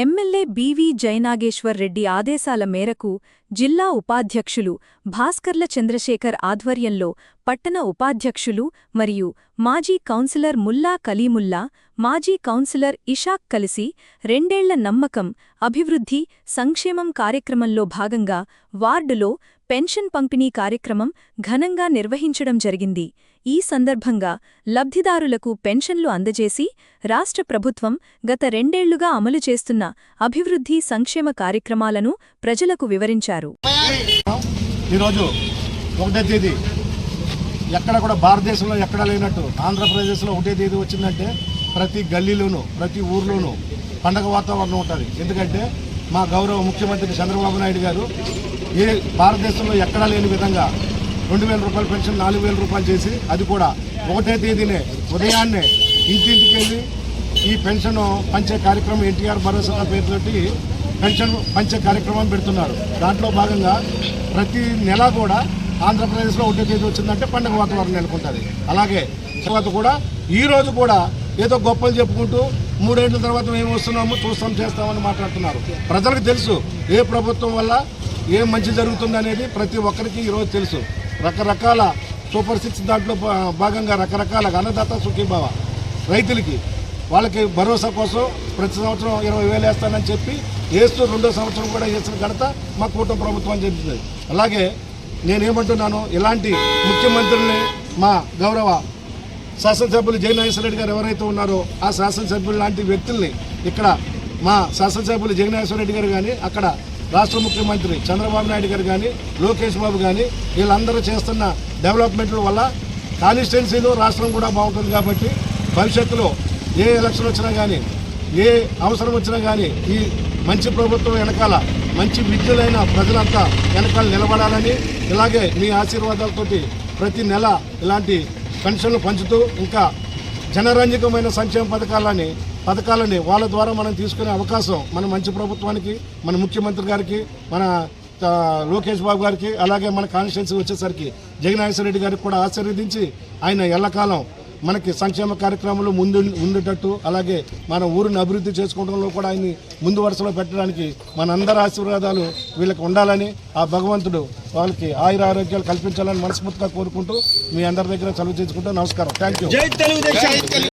MLA BV Jayanageswar Reddy ఆదేశాల మేరకు జిల్లా ఉపాధ్యక్షులు భాస్కర్ల చంద్రశేఖర్ ఆధ్వర్యంలో పట్టణ ఉపాధ్యక్షులు మరియు మాజీ కౌన్సిలర్ ముల్లా కలీముల్లా, మాజీ కౌన్సిలర్ ఇషాక్ కలిసి రెండేళ్ల నమ్మకం, అభివృద్ధి, సంక్షేమం కార్యక్రమంలో భాగంగా వార్డులో పెన్షన్ పంపిణీ కార్యక్రమం ఘనంగా నిర్వహించడం జరిగింది. ఈ సందర్భంగా లబ్ధిదారులకు పెన్షన్లు అందజేసి రాష్ట్ర ప్రభుత్వం గత రెండేళ్లుగా అమలు చేస్తున్న అభివృద్ధి, సంక్షేమ కార్యక్రమాలను ప్రజలకు వివరించారు. ఈరోజు 1వ తేదీ ఎక్కడ కూడా భారతదేశంలో ఎక్కడా లేనట్టు ఆంధ్రప్రదేశ్లో 1వ తేదీ వచ్చిందంటే ప్రతి గల్లీలోనూ ప్రతి ఊర్లోనూ పండగ వాతావరణం ఉంటుంది. ఎందుకంటే మా గౌరవ ముఖ్యమంత్రి చంద్రబాబు నాయుడు గారు ఏ భారతదేశంలో ఎక్కడా లేని విధంగా 2,000 రూపాయల పెన్షన్ 4,000 రూపాయలు చేసి, అది కూడా 1వ తేదీనే ఉదయాన్నే ఇంటింటికి వెళ్ళి ఈ పెన్షన్ పంచే కార్యక్రమం ఎన్టీఆర్ భరోసా పేరుతోటి పెన్షన్ పంచే కార్యక్రమం పెడుతున్నారు. దాంట్లో భాగంగా ప్రతి నెల కూడా ఆంధ్రప్రదేశ్లో 1వ తేదీ వచ్చిందంటే పండుగ వాతావరణం నెలకొంటుంది. అలాగే తర్వాత కూడా ఈరోజు కూడా ఏదో గొప్పలు చెప్పుకుంటూ 3 ఏళ్ల తర్వాత మేము వస్తున్నాము, చూస్తాం, చేస్తామని మాట్లాడుతున్నారు. ప్రజలకు తెలుసు ఏ ప్రభుత్వం వల్ల ఏం మంచి జరుగుతుంది అనేది ప్రతి ఒక్కరికి ఈరోజు తెలుసు. రకరకాల సూపర్ 6 దాంట్లో భాగంగా రకరకాల అన్నదాత సుఖీభావ రైతులకి వాళ్ళకి భరోసా కోసం ప్రతి సంవత్సరం 20,000 వేస్తానని చెప్పి వేస్తూ 2వ సంవత్సరం కూడా వేసిన ఘనత మా కూటమి ప్రభుత్వం చెందుతుంది. అలాగే నేనేమంటున్నాను, ఇలాంటి ముఖ్యమంత్రుల్ని మా గౌరవ శాసనసభ్యులు జయనాగేశ్వర రెడ్డి గారు ఎవరైతే ఉన్నారో ఆ శాసనసభ్యులు లాంటి వ్యక్తుల్ని ఇక్కడ మా శాసనసభ్యులు జయనాగేశ్వర రెడ్డి గారు కానీ, అక్కడ రాష్ట్ర ముఖ్యమంత్రి చంద్రబాబు నాయుడు గారు కానీ, లోకేష్ బాబు కానీ, వీళ్ళందరూ చేస్తున్న డెవలప్మెంట్ల వల్ల కాన్స్టిట్యున్సీలో రాష్ట్రం కూడా బాగుంటుంది. కాబట్టి భవిష్యత్తులో ఏ ఎలక్షన్ వచ్చినా కానీ, ఏ అవసరం వచ్చినా కానీ ఈ మంచి ప్రభుత్వం వెనకాల మంచి విద్యులైన ప్రజలంతా వెనకాల నిలబడాలని, ఇలాగే మీ ఆశీర్వాదాలతోటి ప్రతి నెల ఇలాంటి పెన్షన్లు పంచుతూ ఇంకా జనరంజకమైన సంక్షేమ పథకాలని వాళ్ళ ద్వారా మనం తీసుకునే అవకాశం మన మంచి ప్రభుత్వానికి, మన ముఖ్యమంత్రి గారికి, మన లోకేష్ బాబు గారికి, అలాగే మన కాన్స్టిట్యున్సీ వచ్చేసరికి జగన్మోహన్ రెడ్డి గారికి కూడా ఆశీర్వదించి ఆయన ఎల్లకాలం మనకి సంక్షేమ కార్యక్రమాలు ఉండేటట్టు, అలాగే మన ఊరిని అభివృద్ధి చేసుకోవడంలో కూడా ఆయన్ని ముందు వరుసలో పెట్టడానికి మనందరి ఆశీర్వాదాలు వీళ్ళకి ఉండాలని, ఆ భగవంతుడు వాళ్ళకి ఆయురారోగ్యాలు కల్పించాలని మనస్ఫూర్తిగా కోరుకుంటూ మీ అందరి దగ్గర సెలవు చేసుకుంటూ నమస్కారం. Thank you.